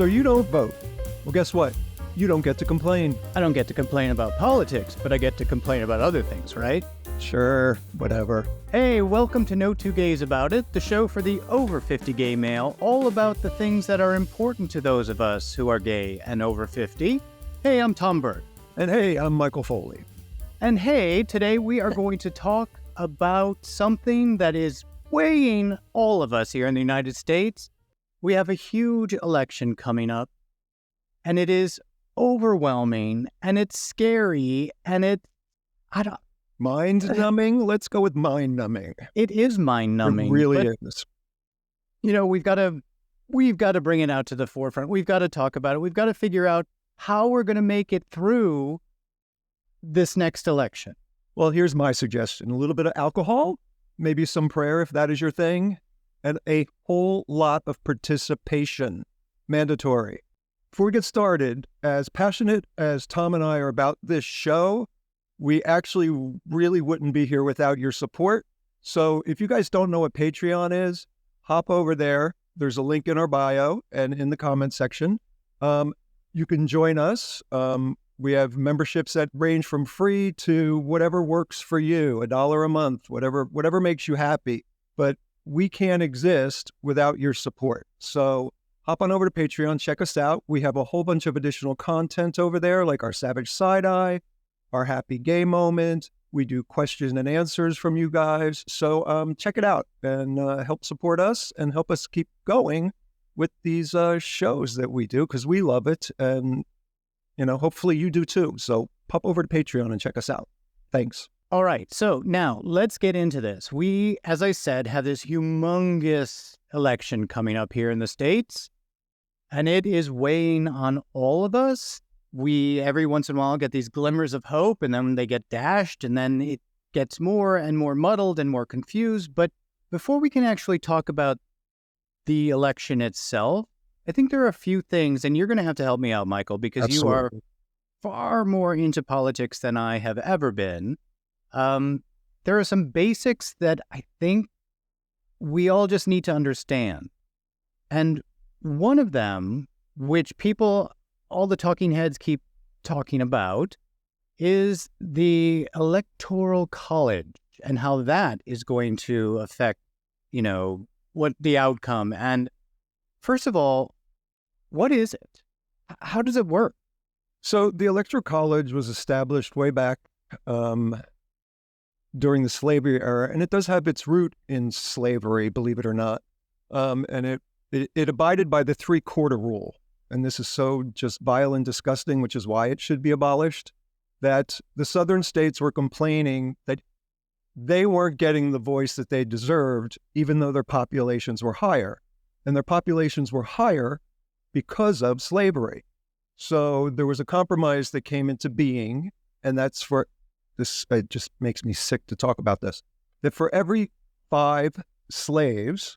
So you don't vote. Well, guess what? You don't get to complain. I don't get to complain about politics, but I get to complain about other things, right? Sure, whatever. Hey, welcome to No Two Gays About It, the show for the over 50 gay male, all about the things that are important to those of us who are gay and over 50. Hey, I'm Tom Burke. And hey, I'm Michael Foley. And hey, today we are going to talk about something that is weighing all of us here in the United States. We have a huge election coming up, and it is overwhelming, and it's scary, and Mind-numbing? Let's go with mind-numbing. it is mind-numbing. It really but, is. You know, we've got to bring it out to the forefront. We've got to talk about it. We've got to figure out how we're going to make it through this next election. Well, here's my suggestion. A little bit of alcohol, maybe some prayer if that is your thing, and a whole lot of participation. Mandatory. Before we get started, as passionate as Tom and I are about this show, we actually really wouldn't be here without your support. So if you guys don't know what Patreon is, hop over there. There's a link in our bio and in the comment section. You can join us. We have memberships that range from free to whatever works for you, $1 a month, whatever makes you happy. But we can't exist without your support. So hop on over to Patreon, check us out. We have a whole bunch of additional content over there, like our Savage Side-Eye, our Happy Gay Moment. We do questions and answers from you guys. So check it out and help support us and help us keep going with these shows that we do, because we love it. And, you know, hopefully you do too. So pop over to Patreon and check us out. Thanks. All right, so now let's get into this. We, as I said, have this humongous election coming up here in the States, and it is weighing on all of us. We, every once in a while, get these glimmers of hope, and then they get dashed, and then it gets more and more muddled and more confused. But before we can actually talk about the election itself, I think there are a few things, and you're going to have to help me out, Michael, because Absolutely. You are far more into politics than I have ever been. There are some basics that I think we all just need to understand. And one of them, which all the talking heads keep talking about, is the Electoral College and how that is going to affect, what the outcome. And first of all, what is it? How does it work? So the Electoral College was established way back during the slavery era, and it does have its root in slavery, believe it or not. And it abided by the 3-quarter rule. And this is so just vile and disgusting, which is why it should be abolished, that the southern states were complaining that they weren't getting the voice that they deserved, even though their populations were higher. And their populations were higher because of slavery. So there was a compromise that came into being, and that's for this, it just makes me sick to talk about this, that for every 5 slaves,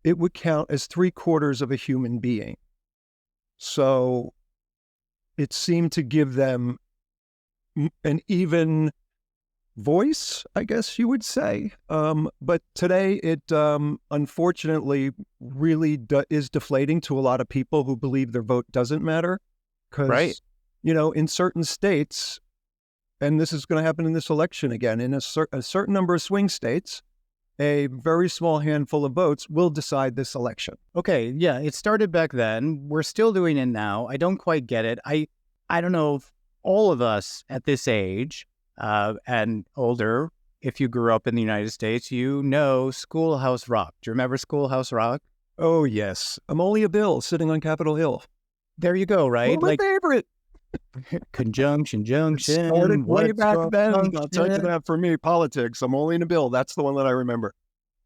it would count as 3/4 of a human being. So it seemed to give them an even voice, I guess you would say. But today it unfortunately really is deflating to a lot of people who believe their vote doesn't matter. Because, Right. In certain states, and this is going to happen in this election again, in a certain number of swing states, a very small handful of votes will decide this election. Okay, yeah, it started back then. We're still doing it now. I don't quite get it. I don't know if all of us at this age and older, if you grew up in the United States, you know Schoolhouse Rock. Do you remember Schoolhouse Rock? Oh, yes. I'm only a bill sitting on Capitol Hill. There you go, right? My favorite. Conjunction, junction. Started way back then. I'll tell you junction. that for me, politics. I'm only in a bill. That's the one that I remember.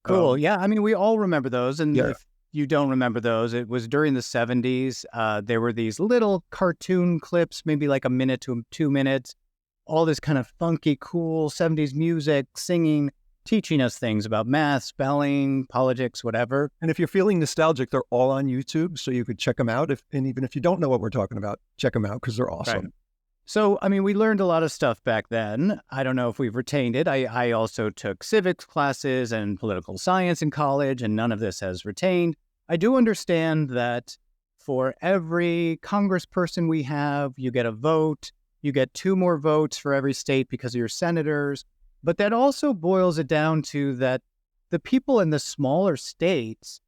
Cool. Yeah, I mean, we all remember those. And Yeah. if you don't remember those, it was during the 70s. There were these little cartoon clips, maybe like a minute to 2 minutes, all this kind of funky, cool 70s music, singing, teaching us things about math, spelling, politics, whatever. And if you're feeling nostalgic, they're all on YouTube, so you could check them out. And even if you don't know what we're talking about, check them out because they're awesome. Right. So, I mean, we learned a lot of stuff back then. I don't know if we've retained it. I also took civics classes and political science in college, and none of this has retained. I do understand that for every congressperson we have, you get a vote. You get 2 more votes for every state because of your senators. But that also boils it down to that the people in the smaller states,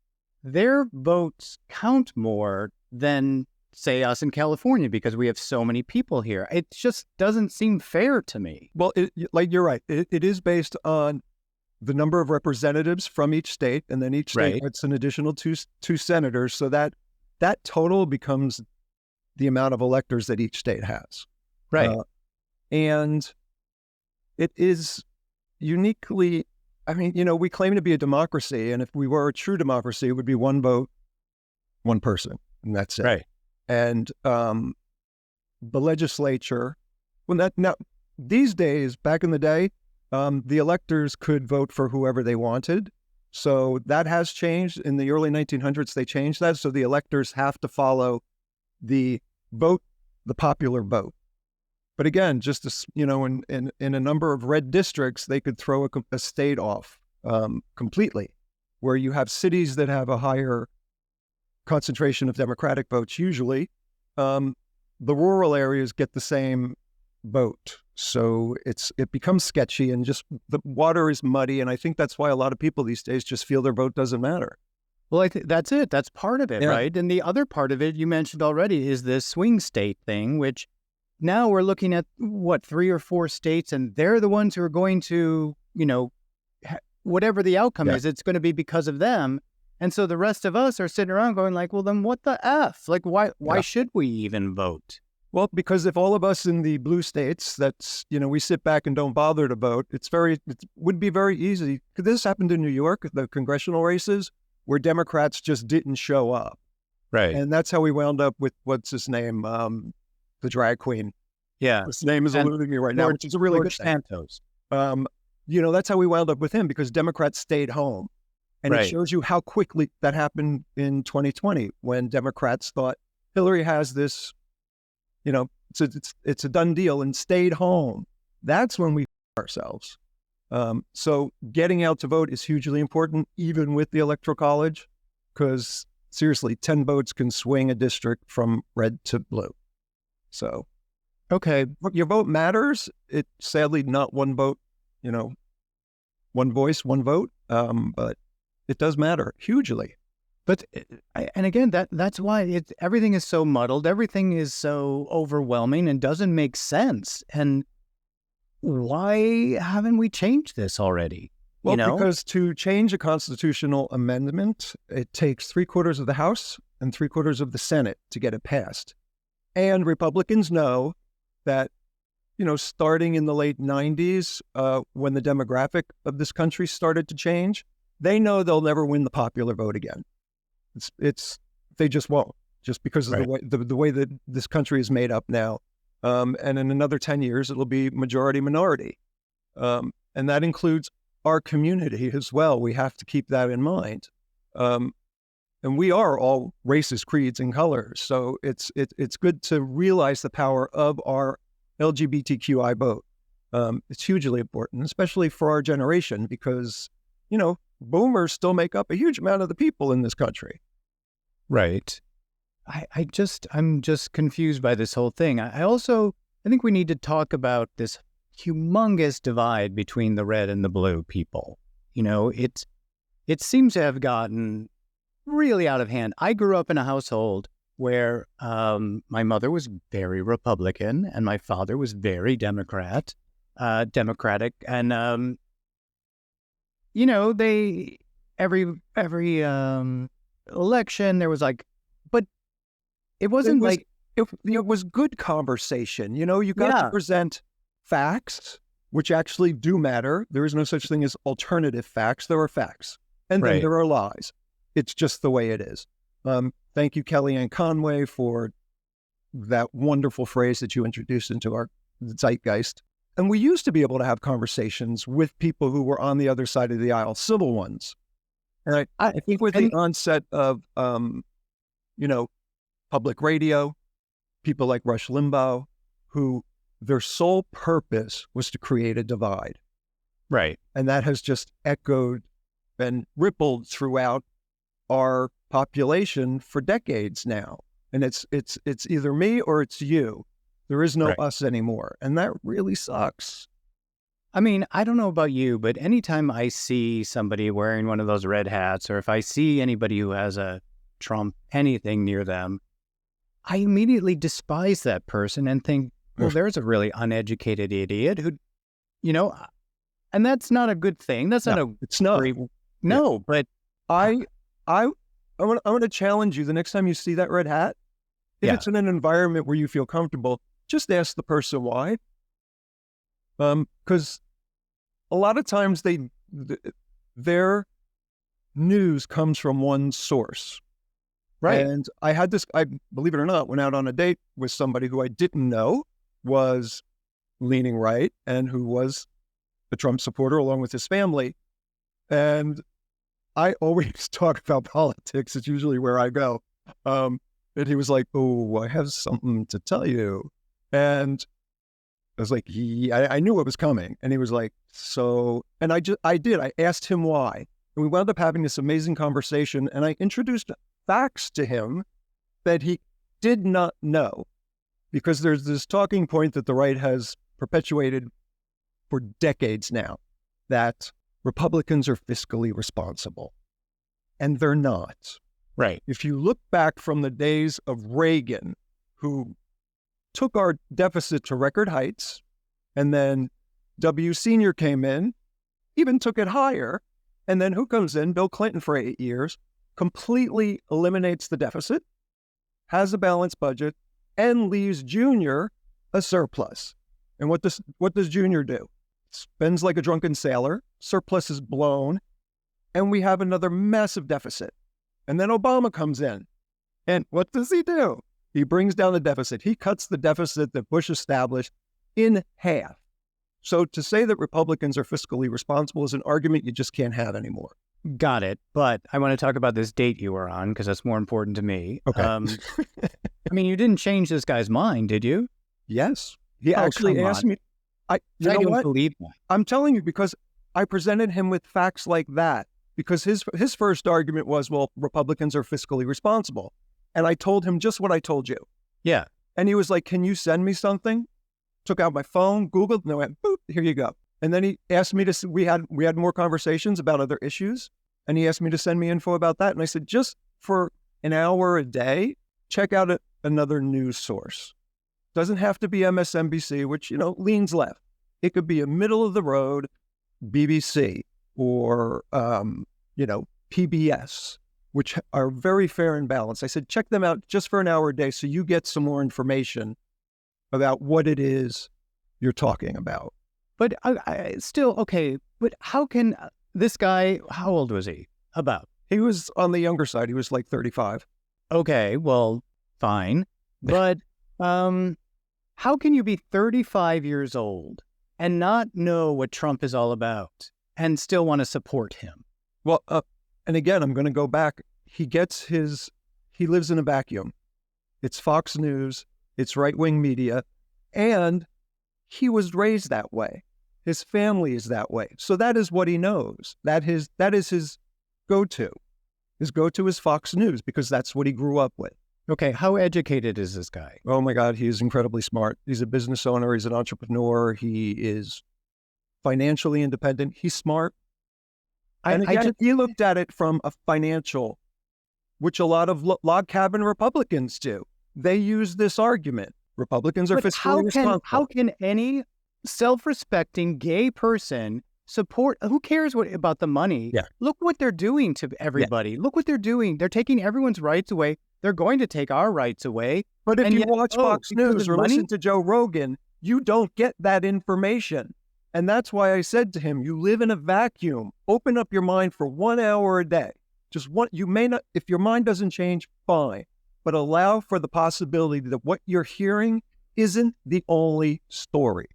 their votes count more than, say, us in California because we have so many people here. It just doesn't seem fair to me. Well, you're right. It is based on the number of representatives from each state, and then each state gets an additional two senators. So that total becomes the amount of electors that each state has. Right. And it is uniquely, I mean, we claim to be a democracy, and if we were a true democracy, it would be one vote, one person, and that's it. Right. And the legislature, now these days, back in the day, the electors could vote for whoever they wanted. So that has changed. In the early 1900s, they changed that. So the electors have to follow the popular vote. But again, just in a number of red districts, they could throw a state off completely, where you have cities that have a higher concentration of Democratic votes. Usually, the rural areas get the same vote, so it becomes sketchy, and just the water is muddy. And I think that's why a lot of people these days just feel their vote doesn't matter. Well, I think that's it. That's part of it, right? And the other part of it you mentioned already is this swing state thing, which now we're looking at, 3 or 4 states, and they're the ones who are going to, whatever the outcome is, it's going to be because of them. And so the rest of us are sitting around going like, well, then what the F? Like, why should we even vote? Well, because if all of us in the blue states, we sit back and don't bother to vote, it would be very easy. This happened in New York, the congressional races, where Democrats just didn't show up. Right. And that's how we wound up with, what's his name? The drag queen. Yeah. His name is eluding me right now, which is a really good thing. Santos. That's how we wound up with him, because Democrats stayed home. And it shows you how quickly that happened in 2020, when Democrats thought Hillary has this, it's a done deal, and stayed home. That's when we ourselves. So getting out to vote is hugely important, even with the Electoral College, because seriously, 10 votes can swing a district from red to blue. So, okay, your vote matters. It's sadly not one vote, one voice, one vote, but it does matter hugely. But, and again, that's why everything is so muddled. Everything is so overwhelming and doesn't make sense. And why haven't we changed this already? Well, because to change a constitutional amendment, it takes 3/4 of the House and 3/4 of the Senate to get it passed. And Republicans know that, starting in the late 90s, when the demographic of this country started to change, they know they'll never win the popular vote again. They just won't, just because of the way that this country is made up now. And in another 10 years, it'll be majority minority. And that includes our community as well. We have to keep that in mind. And we are all races, creeds, and colors. So it's good to realize the power of our LGBTQI vote. It's hugely important, especially for our generation, because, boomers still make up a huge amount of the people in this country. Right. I'm just confused by this whole thing. I think we need to talk about this humongous divide between the red and the blue people. It seems to have gotten really out of hand. I grew up in a household where my mother was very Republican and my father was very democratic. And, they every election there was but it wasn't it was good conversation. You got to present facts, which actually do matter. There is no such thing as alternative facts. There are facts, and then there are lies. It's just the way it is. Thank you, Kellyanne Conway, for that wonderful phrase that you introduced into our zeitgeist. And we used to be able to have conversations with people who were on the other side of the aisle, civil ones. And I think with the onset of, public radio, people like Rush Limbaugh, who their sole purpose was to create a divide. Right. And that has just echoed and rippled throughout our population for decades now. and it's either me or it's you. There is no Right. us anymore, and that really sucks. I mean, I don't know about you, but anytime I see somebody wearing one of those red hats, or if I see anybody who has a Trump anything near them, I immediately despise that person and think, well, there's a really uneducated idiot who, you know, and that's not a good thing. That's not a It's not. great, no, but I want to challenge you the next time you see that red hat. If Yeah. it's in an environment where you feel comfortable, just ask the person why. Because a lot of times their news comes from one source. right. And I believe it or not, went out on a date with somebody who I didn't know was leaning right and who was a Trump supporter along with his family. And I always talk about politics. It's usually where I go. And he was like, "Oh, I have something to tell you." And I was like, I knew it was coming. And he was like, "So," and I asked him why. And we wound up having this amazing conversation. And I introduced facts to him that he did not know, because there's this talking point that the right has perpetuated for decades now, that Republicans are fiscally responsible. And they're not. Right. If you look back from the days of Reagan, who took our deficit to record heights, and then W. Sr. came in, even took it higher, and then who comes in? Bill Clinton for 8 years, completely eliminates the deficit, has a balanced budget, and leaves Jr. a surplus. And what does Jr. do? Spends like a drunken sailor, surplus is blown, and we have another massive deficit. And then Obama comes in, and what does he do? He brings down the deficit. He cuts the deficit that Bush established in half. So to say that Republicans are fiscally responsible is an argument you just can't have anymore. Got it. But I want to talk about this date you were on, because that's more important to me. Okay. I mean, you didn't change this guy's mind, did you? Yes. He Oh, actually come asked on. me. I You know don't what? believe that. I'm telling you, because I presented him with facts like that, because his first argument was, well, Republicans are fiscally responsible. And I told him just what I told you. Yeah. And he was like, "Can you send me something?" Took out my phone, Googled, and I went, boop, here you go. And then he asked me to, we had more conversations about other issues. And he asked me to send me info about that. And I said, just for an hour a day, check out another news source. Doesn't have to be MSNBC, which, leans left. It could be a middle of the road BBC or, PBS, which are very fair and balanced. I said, check them out just for an hour a day so you get some more information about what it is you're talking about. But I still, okay, but how can this guy, how old was he? About? He was on the younger side. He was like 35. Okay, well, fine. But how can you be 35 years old and not know what Trump is all about and still want to support him? Well, and again, I'm going to go back. He lives in a vacuum. It's Fox News, it's right-wing media, and he was raised that way. His family is that way. So that is what he knows. That is his go-to. His go-to is Fox News because that's what he grew up with. Okay, how educated is this guy? Oh my God, he is incredibly smart. He's a business owner. He's an entrepreneur. He is financially independent. He's smart. And again, he looked at it from a financial, which a lot of log cabin Republicans do. They use this argument. Republicans are fiscally responsible. How can any self-respecting gay person support? Who cares about the money? Yeah. Look what they're doing to everybody. Yeah. Look what they're doing. They're taking everyone's rights away. They're going to take our rights away. But if you watch Fox News or listen to Joe Rogan, you don't get that information. And that's why I said to him, you live in a vacuum. Open up your mind for 1 hour a day. You may not, if your mind doesn't change, fine. But allow for the possibility that what you're hearing isn't the only story.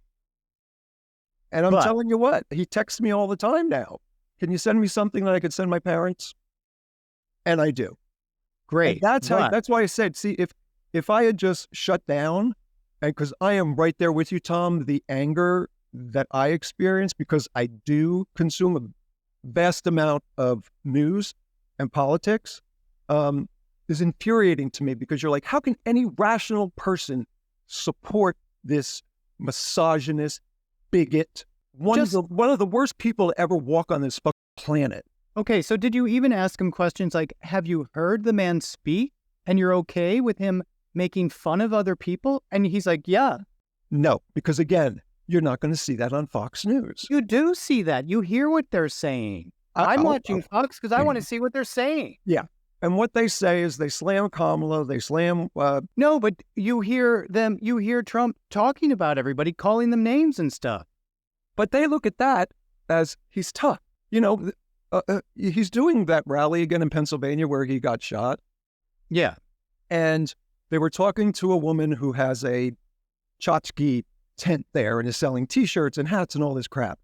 And I'm telling you what, he texts me all the time now. Can you send me something that I could send my parents? And I do. Great. And that's why I said, see, if I had just shut down, and because I am right there with you, Tom, the anger that I experience, because I do consume a vast amount of news and politics, is infuriating to me because you're like, how can any rational person support this misogynist bigot? One of the worst people to ever walk on this fucking planet. Okay, so did you even ask him questions like, have you heard the man speak and you're okay with him making fun of other people? And he's like, yeah. No, because again, you're not going to see that on Fox News. You do see that. You hear what they're saying. I'm watching Fox because I want to see what they're saying. Yeah. And what they say is they slam Kamala, they slam... No, but you hear Trump talking about everybody, calling them names and stuff. But they look at that as he's tough. You know, he's doing that rally again in Pennsylvania where he got shot. Yeah. And they were talking to a woman who has a tchotchke tent there and is selling T-shirts and hats and all this crap.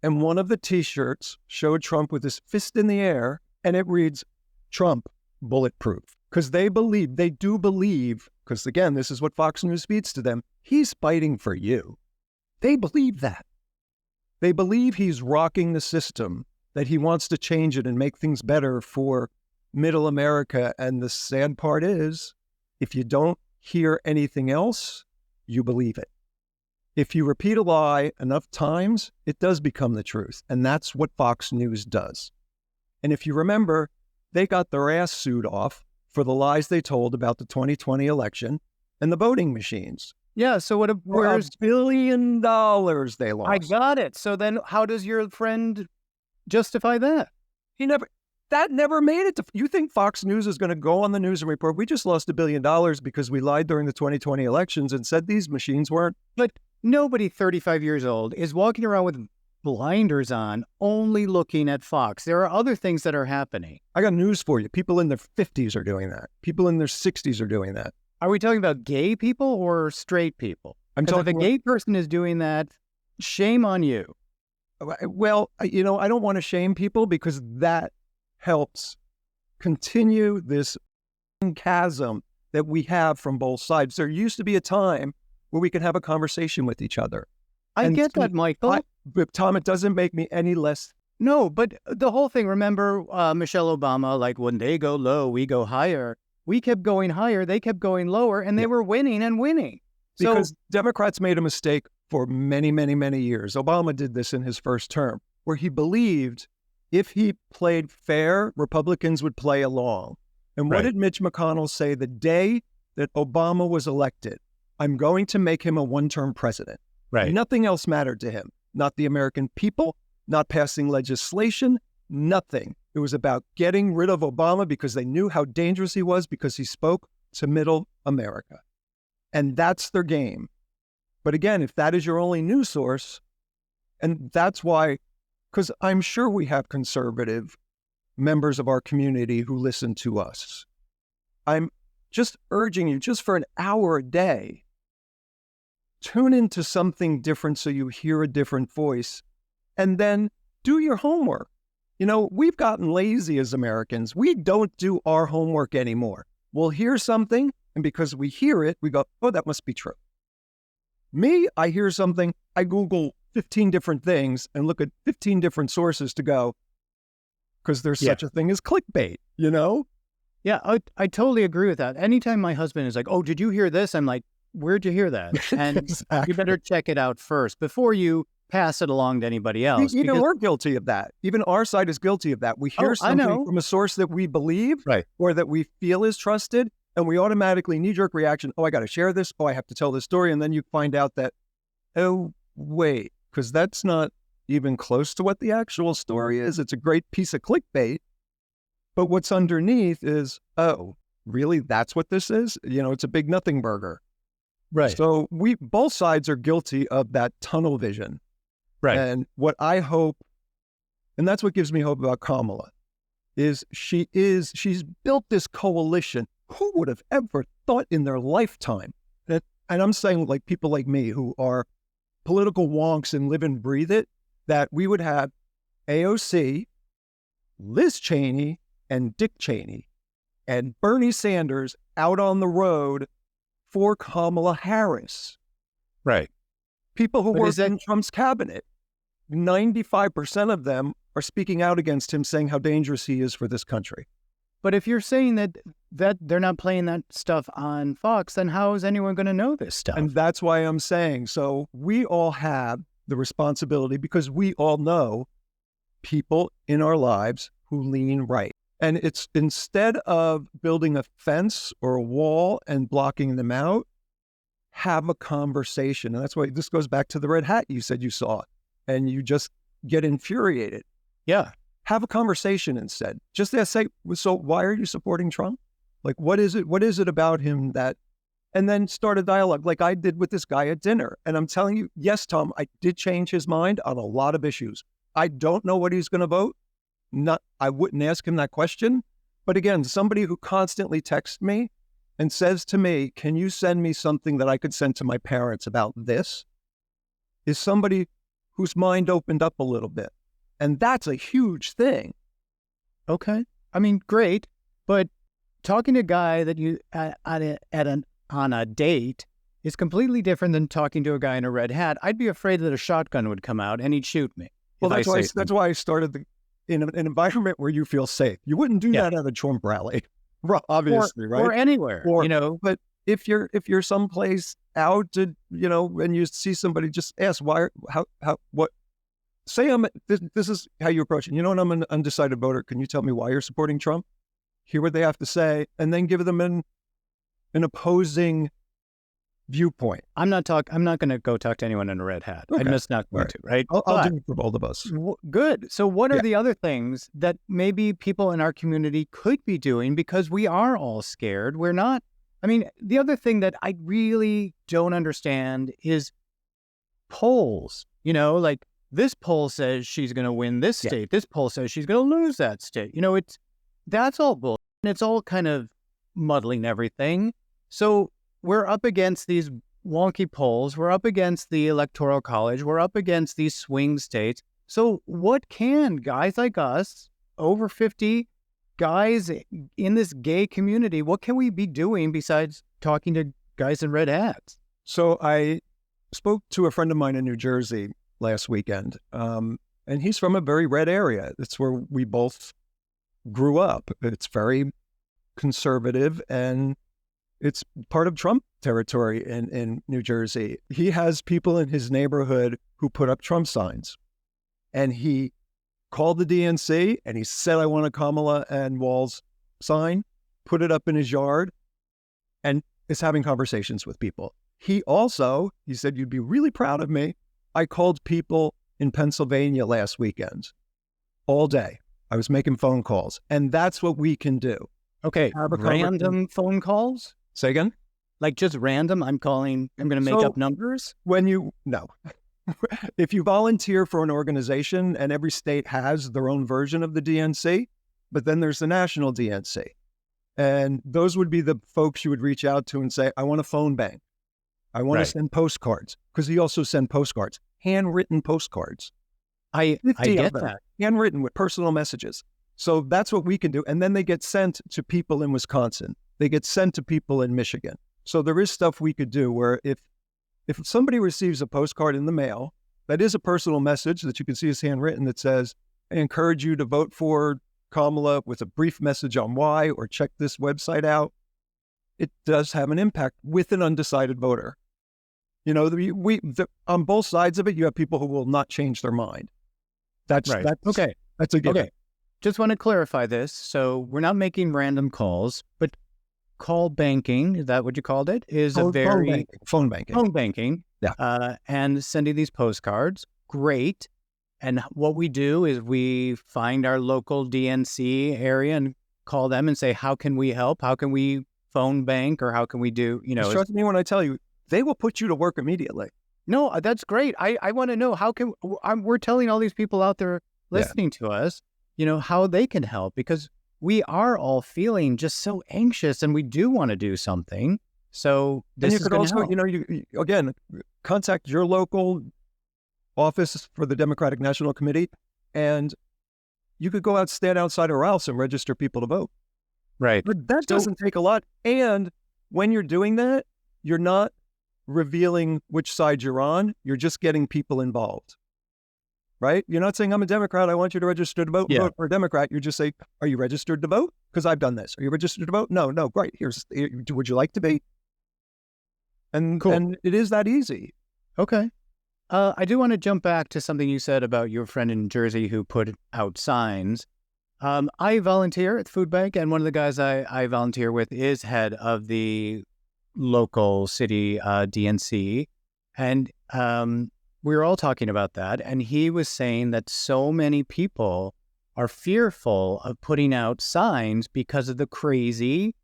And one of the T-shirts showed Trump with his fist in the air, and it reads, Trump, bulletproof. Because they do believe, because again, this is what Fox News feeds to them, he's fighting for you. They believe that. They believe he's rocking the system, that he wants to change it and make things better for middle America. And the sad part is, if you don't hear anything else, you believe it. If you repeat a lie enough times, it does become the truth. And that's what Fox News does. And if you remember, they got their ass sued off for the lies they told about the 2020 election and the voting machines. Yeah, so where's $1 billion they lost? I got it. So then how does your friend justify that? That never made it to... You think Fox News is going to go on the news and report, we just lost $1 billion because we lied during the 2020 elections and said these machines weren't... But nobody 35 years old is walking around with blinders on, only looking at Fox. There are other things that are happening. I got news for you. People in their 50s are doing that. People in their 60s are doing that. Are we talking about gay people or straight people? I'm talking... If a gay person is doing that, shame on you. Well, you know, I don't want to shame people because that helps continue this chasm that we have from both sides. There used to be a time where we could have a conversation with each other. I get that, Michael. But Tom, it doesn't make me any less. No, but the whole thing, remember Michelle Obama, like when they go low, we go higher. We kept going higher, they kept going lower, and they were winning and winning. Because Democrats made a mistake for many, many, many years. Obama did this in his first term, where he believed if he played fair, Republicans would play along. And what did Mitch McConnell say the day that Obama was elected? I'm going to make him a one-term president. Right. Nothing else mattered to him. Not the American people, not passing legislation, nothing. It was about getting rid of Obama because they knew how dangerous he was because he spoke to middle America. And that's their game. But again, if that is your only news source, and that's why, because I'm sure we have conservative members of our community who listen to us. I'm just urging you, just for an hour a day, tune into something different so you hear a different voice, and then do your homework. You know, we've gotten lazy as Americans. We don't do our homework anymore. We'll hear something, and because we hear it, we go, oh, that must be true. Me, I hear something, I Google 15 different things and look at 15 different sources to go, because there's such a thing as clickbait, you know? Yeah, I totally agree with that. Anytime my husband is like, oh, did you hear this? I'm like, where'd you hear that? And Exactly. You better check it out first before you pass it along to anybody else. Even we're guilty of that. Even our side is guilty of that. We hear something from a source that we believe or that we feel is trusted, and we automatically knee-jerk reaction, oh, I got to share this. Oh, I have to tell this story. And then you find out that, oh, wait, because that's not even close to what the actual story is. It's a great piece of clickbait. But what's underneath is, oh, really? That's what this is? You know, it's a big nothing burger. Right. So both sides are guilty of that tunnel vision. Right. And what I hope, and that's what gives me hope about Kamala, is she's built this coalition. Who would have ever thought in their lifetime that, and I'm saying like people like me who are political wonks and live and breathe it, that we would have AOC, Liz Cheney, and Dick Cheney, and Bernie Sanders out on the road for Kamala Harris. Right. People who work in Trump's cabinet, 95% of them are speaking out against him, saying how dangerous he is for this country. But if you're saying that they're not playing that stuff on Fox, then how is anyone going to know this stuff? And that's why I'm saying, so we all have the responsibility, because we all know people in our lives who lean right. And it's, instead of building a fence or a wall and blocking them out, have a conversation. And that's why this goes back to the red hat you said you saw, and you just get infuriated. Yeah. Have a conversation instead. Just say, so why are you supporting Trump? Like, what is it about him that, and then start a dialogue like I did with this guy at dinner. And I'm telling you, yes, Tom, I did change his mind on a lot of issues. I don't know what he's going to vote. I wouldn't ask him that question. But again, somebody who constantly texts me and says to me, can you send me something that I could send to my parents about this, is somebody whose mind opened up a little bit. And that's a huge thing. Okay. I mean, great. But talking to a guy that you on a date is completely different than talking to a guy in a red hat. I'd be afraid that a shotgun would come out and he'd shoot me. Well, that's why I started in an environment where you feel safe. You wouldn't do that at a Trump rally, obviously, right? Or anywhere, But if you're someplace out to, and you see somebody, just ask why, what. Say this is how you approach it. I'm an undecided voter. Can you tell me why you're supporting Trump? Hear what they have to say, and then give them an opposing viewpoint. I'm not going to go talk to anyone in a red hat. Okay. I'm just not going to, right? I'll do it for both of us. Good. So what are the other things that maybe people in our community could be doing, because we are all scared? We're not. I mean, the other thing that I really don't understand is polls. Like, this poll says she's going to win this state. This poll says she's going to lose that state. That's all bull. And it's all kind of muddling everything. So we're up against these wonky polls. We're up against the Electoral College. We're up against these swing states. So what can guys like us, over 50 guys in this gay community, what can we be doing besides talking to guys in red hats? So I spoke to a friend of mine in New Jersey last weekend, and he's from a very red area. It's where we both grew up. It's very conservative, and it's part of Trump territory in New Jersey. He has people in his neighborhood who put up Trump signs, and he called the DNC and he said, I want a Kamala and Walz sign, put it up in his yard, and is having conversations with people. He said, you'd be really proud of me. I called people in Pennsylvania last weekend all day. I was making phone calls, and that's what we can do. Okay, random phone calls? Say again? Like just random? I'm going to make up numbers? No. If you volunteer for an organization, and every state has their own version of the DNC, but then there's the national DNC. And those would be the folks you would reach out to and say, I want a phone bank. I want to send postcards, because he also sent postcards, handwritten postcards. I get that. Handwritten with personal messages. So that's what we can do. And then they get sent to people in Wisconsin. They get sent to people in Michigan. So there is stuff we could do where if somebody receives a postcard in the mail, that is a personal message that you can see is handwritten that says, I encourage you to vote for Kamala with a brief message on why, or check this website out. It does have an impact with an undecided voter. On both sides of it, you have people who will not change their mind. That's okay. That's a given. Okay. Just want to clarify this. So we're not making random calls, but call banking, is that what you called it? Is phone banking. Phone banking. Yeah. And sending these postcards. Great. And what we do is we find our local DNC area and call them and say, how can we help? How can we phone bank, or how can we do, Trust me when I tell you, they will put you to work immediately. No, that's great. I want to know we're telling all these people out there listening to us, how they can help, because we are all feeling just so anxious and we do want to do something. So this is going to help. You again, contact your local office for the Democratic National Committee, and you could go out, stand outside our house and register people to vote. Right. But that doesn't take a lot. And when you're doing that, you're not revealing which side you're on. You're just getting people involved. right? You're not saying I'm a Democrat. I want you to register to vote, Yeah. vote for a Democrat. You just say, are you registered to vote? Because I've done this. Are you registered to vote? No, great. Would you like to be? And Cool. and it is that easy. Okay. I do want to jump back to something you said about your friend in Jersey who put out signs. I volunteer at the food bank, and one of the guys I volunteer with is head of the local city DNC. And we were all talking about that. And he was saying that so many people are fearful of putting out signs because of the crazy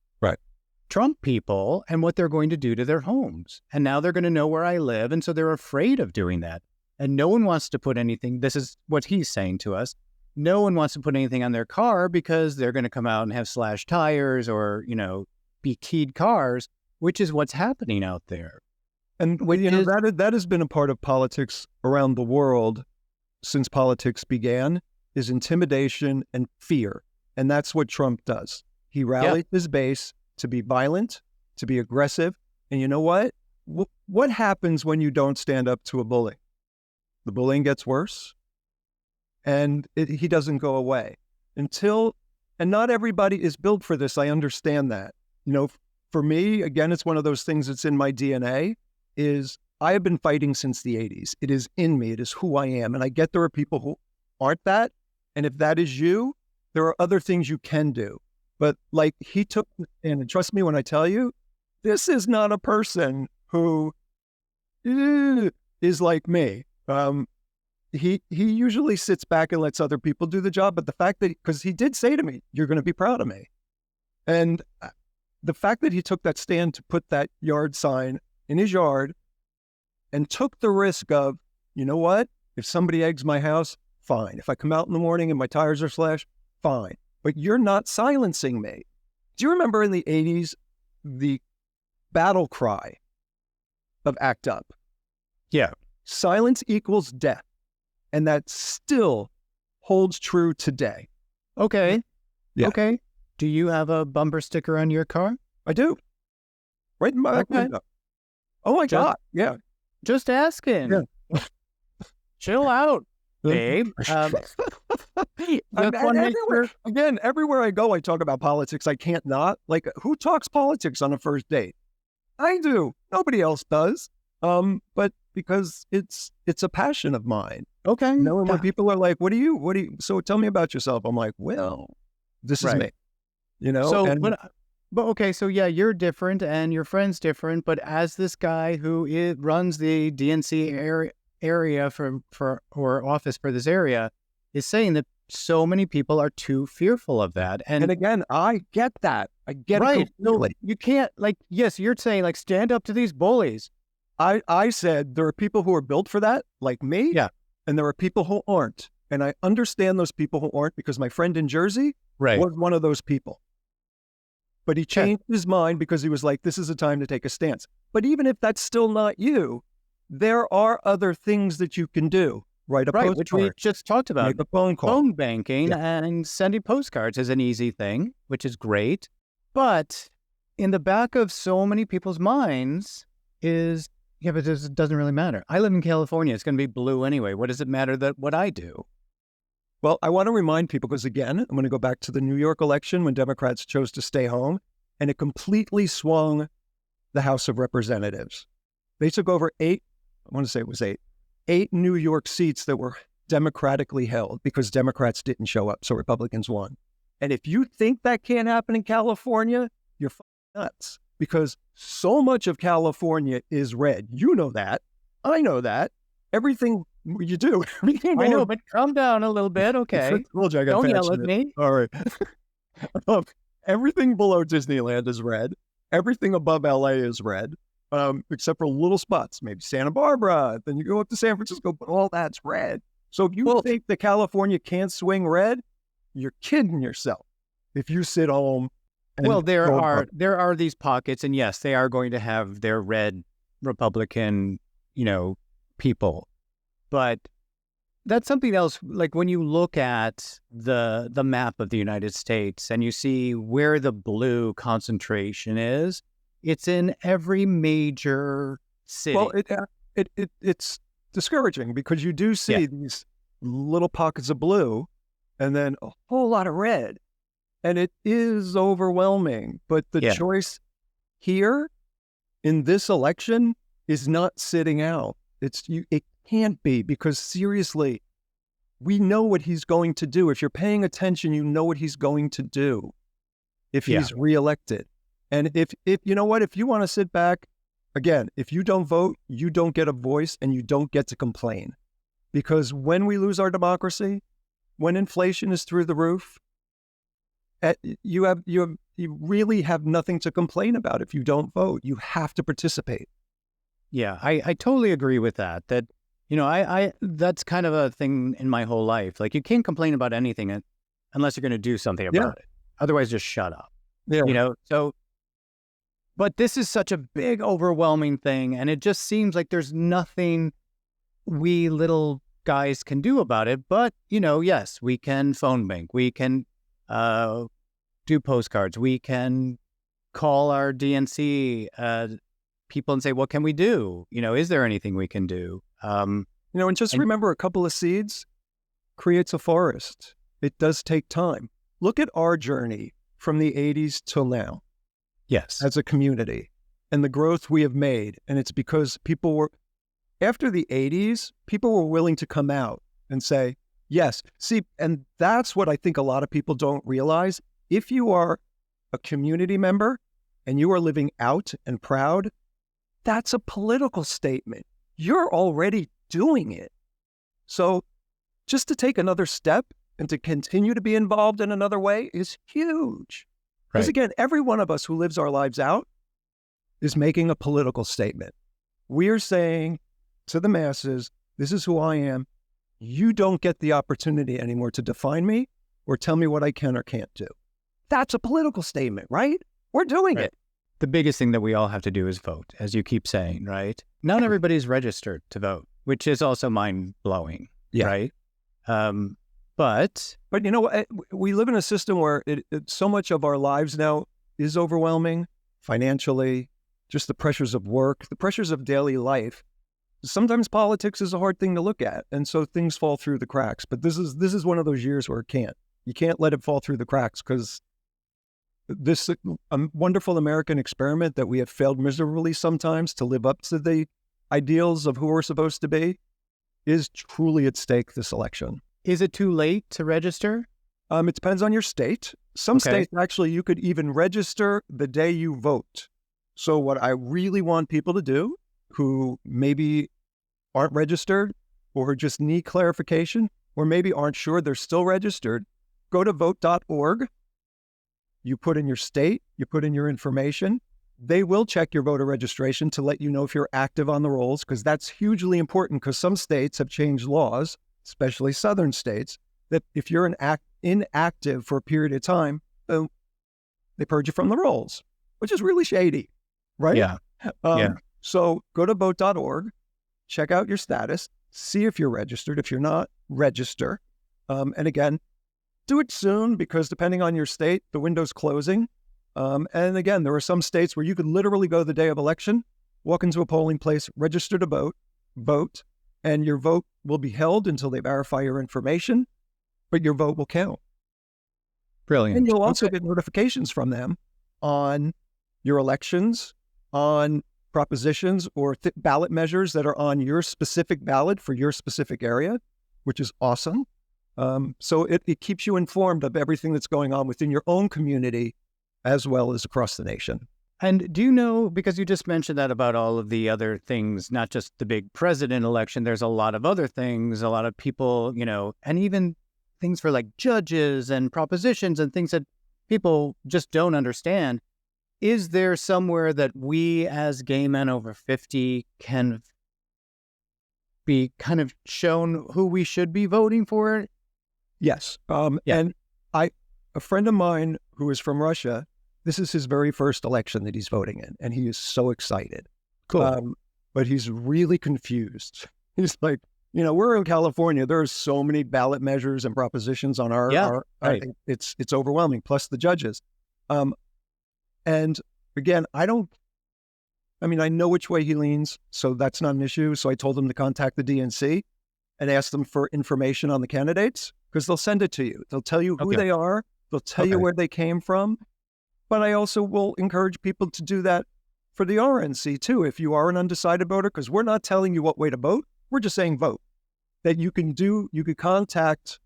Trump people and what they're going to do to their homes. And now they're going to know where I live. And so they're afraid of doing that. And no one wants to put anything. This is what he's saying to us. No one wants to put anything on their car because they're going to come out and have slashed tires or, be keyed cars, which is what's happening out there. And that has been a part of politics around the world since politics began, is intimidation and fear. And that's what Trump does. He rallies his base to be violent, to be aggressive. And you know what? What happens when you don't stand up to a bully? The bullying gets worse, and he doesn't go away and not everybody is built for this. I understand that. For me, again, it's one of those things that's in my DNA, is I have been fighting since the 80s. It is in me. It is who I am. And I get there are people who aren't that. And if that is you, there are other things you can do. But like he took, and trust me when I tell you, this is not a person who is like me. He usually sits back and lets other people do the job. But the fact that, because he did say to me, you're going to be proud of me. And the fact that he took that stand to put that yard sign in his yard and took the risk of, you know what? If somebody eggs my house, fine. If I come out in the morning and my tires are slashed, fine. But you're not silencing me. Do you remember in the 80s, the battle cry of ACT UP? Yeah. Silence equals death. And that still holds true today. Okay. Yeah. Okay. Do you have a bumper sticker on your car? I do. Right in my window. Oh my God. Yeah. Just asking. Yeah. Chill out, babe. Everywhere I go, I talk about politics. I can't not. Like, who talks politics on a first date? I do. Nobody else does. But because it's a passion of mine. Okay. And when people are like, what do you, so tell me about yourself. I'm like, well, this is me, So, so yeah, you're different and your friend's different. But as this guy who runs the DNC area or office for this area is saying that so many people are too fearful of that. And again, I get that. I get it completely. You can't, yes, you're saying stand up to these bullies. I said there are people who are built for that, like me. Yeah. And there are people who aren't. And I understand those people who aren't, because my friend in Jersey was one of those people. But he changed his mind because he was like, this is a time to take a stance. But even if that's still not you, there are other things that you can do. Write a postcard, which we just talked about. Make a phone call. Phone banking and sending postcards is an easy thing, which is great. But in the back of so many people's minds is, but this doesn't really matter. I live in California. It's going to be blue anyway. What does it matter what I do? Well, I want to remind people, because again, I'm going to go back to the New York election when Democrats chose to stay home, and it completely swung the House of Representatives. They took over eight New York seats that were democratically held because Democrats didn't show up, so Republicans won. And if you think that can't happen in California, you're nuts, because so much of California is red. You know that. I know that. Everything you do. I know, but calm down a little bit, okay? Don't yell at me. All right. Everything below Disneyland is red. Everything above LA is red, except for little spots, maybe Santa Barbara. Then you go up to San Francisco, but all that's red. So if you think that California can't swing red, you're kidding yourself. If you sit home. There are these pockets, and yes, they are going to have their red Republican, people. But that's something else. Like when you look at the map of the United States and you see where the blue concentration is, it's in every major city. Well, it's discouraging because you do see little pockets of blue, and then a whole lot of red. And it is overwhelming. But the Yeah. choice here in this election is not sitting out. It can't be, because seriously, we know what he's going to do. If you're paying attention, you know what he's going to do if he's reelected. And if you know what, if you want to sit back, again, if you don't vote, you don't get a voice and you don't get to complain. Because when we lose our democracy, when inflation is through the roof, you really have nothing to complain about if you don't vote. You have to participate. Yeah, I totally agree with that. That, I that's kind of a thing in my whole life. Like, you can't complain about anything unless you're going to do something about it. Otherwise, just shut up. Yeah. So, but this is such a big, overwhelming thing, and it just seems like there's nothing we little guys can do about it. But, yes, we can phone bank. We can do postcards. We can call our DNC people and say, what can we do? Is there anything we can do? And just remember, a couple of seeds creates a forest. It does take time. Look at our journey from the 80s till now. Yes. As a community, and the growth we have made. And it's because after the 80s, people were willing to come out and say, yes. See, and that's what I think a lot of people don't realize. If you are a community member and you are living out and proud, that's a political statement. You're already doing it. So just to take another step and to continue to be involved in another way is huge. Because again, every one of us who lives our lives out is making a political statement. We're saying to the masses, this is who I am. You don't get the opportunity anymore to define me or tell me what I can or can't do. That's a political statement, right? We're doing it. The biggest thing that we all have to do is vote, as you keep saying, right? Not everybody's registered to vote, which is also mind-blowing, right? But we live in a system where so much of our lives now is overwhelming financially, just the pressures of work, the pressures of daily life. Sometimes politics is a hard thing to look at, and so things fall through the cracks. But this is one of those years where you can't let it fall through the cracks, because this wonderful American experiment that we have failed miserably sometimes to live up to the ideals of who we're supposed to be is truly at stake this election. Is it too late to register? It depends on your state. Some states, actually, you could even register the day you vote. So what I really want people to do who maybe aren't registered or just need clarification or maybe aren't sure they're still registered, go to vote.org. You put in your state, you put in your information. They will check your voter registration to let you know if you're active on the rolls, because that's hugely important, because some states have changed laws, especially southern states, that if you're inactive for a period of time, they purge you from the rolls, which is really shady, right? Yeah. So go to vote.org, check out your status, see if you're registered. If you're not, register. And again, do it soon, because depending on your state, the window's closing. And again, there are some states where you could literally go the day of election, walk into a polling place, register to vote, and your vote will be held until they verify your information, but your vote will count. Brilliant. And you'll also get notifications from them on your elections, on propositions or ballot measures that are on your specific ballot for your specific area, which is awesome. So it keeps you informed of everything that's going on within your own community as well as across the nation. And do you know, because you just mentioned that about all of the other things, not just the big president election, there's a lot of other things, a lot of people, and even things for like judges and propositions and things that people just don't understand. Is there somewhere that we as gay men over 50 can be kind of shown who we should be voting for? Yes. And a friend of mine who is from Russia, this is his very first election that he's voting in, and he is so excited. Cool. But he's really confused. He's like, we're in California. There are so many ballot measures and propositions on our it's overwhelming, plus the judges. And again, I know which way he leans, so that's not an issue. So I told him to contact the DNC. and ask them for information on the candidates, because they'll send it to you. They'll tell you who they are. They'll tell you where they came from. But I also will encourage people to do that for the RNC too, if you are an undecided voter, because we're not telling you what way to vote. We're just saying vote. That you could contact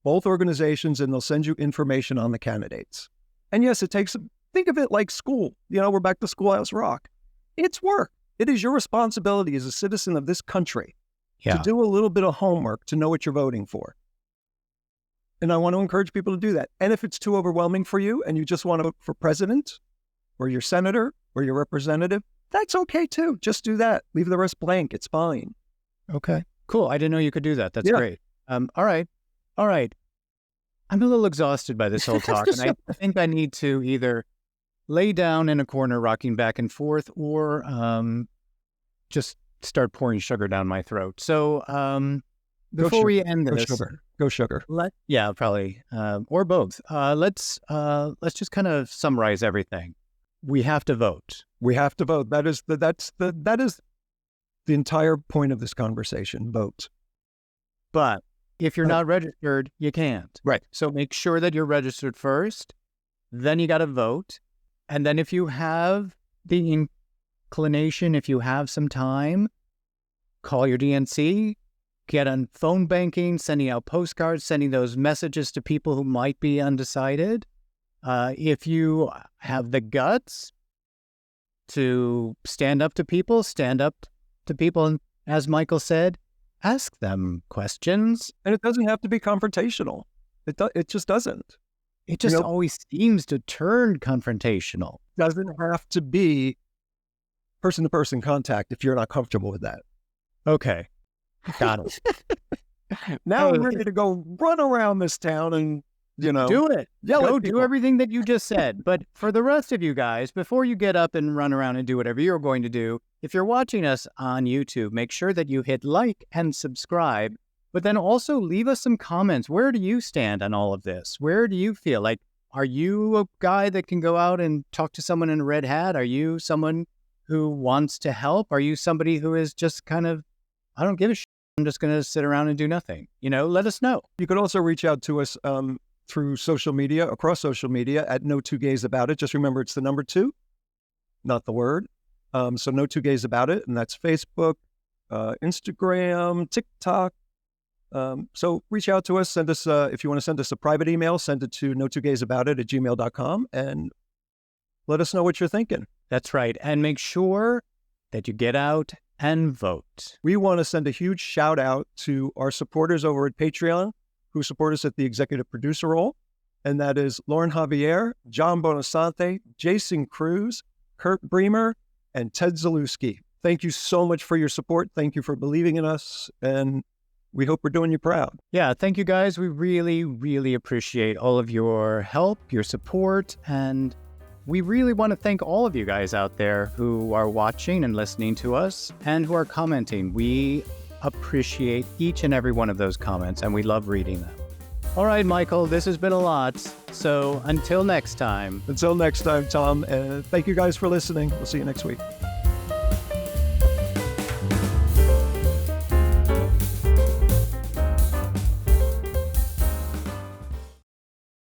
both organizations and they'll send you information on the candidates. And yes, think of it like school. We're back to Schoolhouse Rock. It's work. It is your responsibility as a citizen of this country to do a little bit of homework to know what you're voting for. And I want to encourage people to do that. And if it's too overwhelming for you and you just want to vote for president or your senator or your representative, that's okay too. Just do that. Leave the rest blank. It's fine. Okay, cool. I didn't know you could do that. That's great. All right. I'm a little exhausted by this whole talk, and I think I need to either lay down in a corner rocking back and forth or just start pouring sugar down my throat. So before we end this... Go sugar. Probably. Or both. Let's just kind of summarize everything. We have to vote. We have to vote. That is the entire point of this conversation. Vote. But if you're not registered, you can't. Right. So make sure that you're registered first. Then you got to vote. And then if you have the inclination, if you have some time, call your DNC. Get on phone banking, sending out postcards, sending those messages to people who might be undecided. If you have the guts to stand up to people, and as Michael said, ask them questions. And it doesn't have to be confrontational. It just doesn't. It just always seems to turn confrontational. Doesn't have to be person-to-person contact if you're not comfortable with that. Okay. Got it. Now I'm ready to go run around this town and, do it. Do everything that you just said. But for the rest of you guys, before you get up and run around and do whatever you're going to do, if you're watching us on YouTube, make sure that you hit like and subscribe, but then also leave us some comments. Where do you stand on all of this? Where do you feel like, are you a guy that can go out and talk to someone in a red hat? Are you someone who wants to help? Are you somebody who is just kind of, I don't give a shit. I'm just going to sit around and do nothing. Let us know. You could also reach out to us through social media, across social media at No Two Gays About It. Just remember, it's the number 2, not the word. So No Two Gays About It, and that's Facebook, Instagram, TikTok. So reach out to us. Send us, if you want to send us a private email, send it to no2gaysabout@gmail.com and let us know what you're thinking. That's right. And make sure that you get out and vote. We want to send a huge shout out to our supporters over at Patreon who support us at the executive producer role. And that is Lauren Javier, John Bonasante, Jason Cruz, Kurt Bremer, and Ted Zalewski. Thank you so much for your support. Thank you for believing in us. And we hope we're doing you proud. Yeah, thank you guys. We really, really appreciate all of your help, your support, and we really want to thank all of you guys out there who are watching and listening to us and who are commenting. We appreciate each and every one of those comments, and we love reading them. All right, Michael, this has been a lot. So until next time. Until next time, Tom. And thank you guys for listening. We'll see you next week.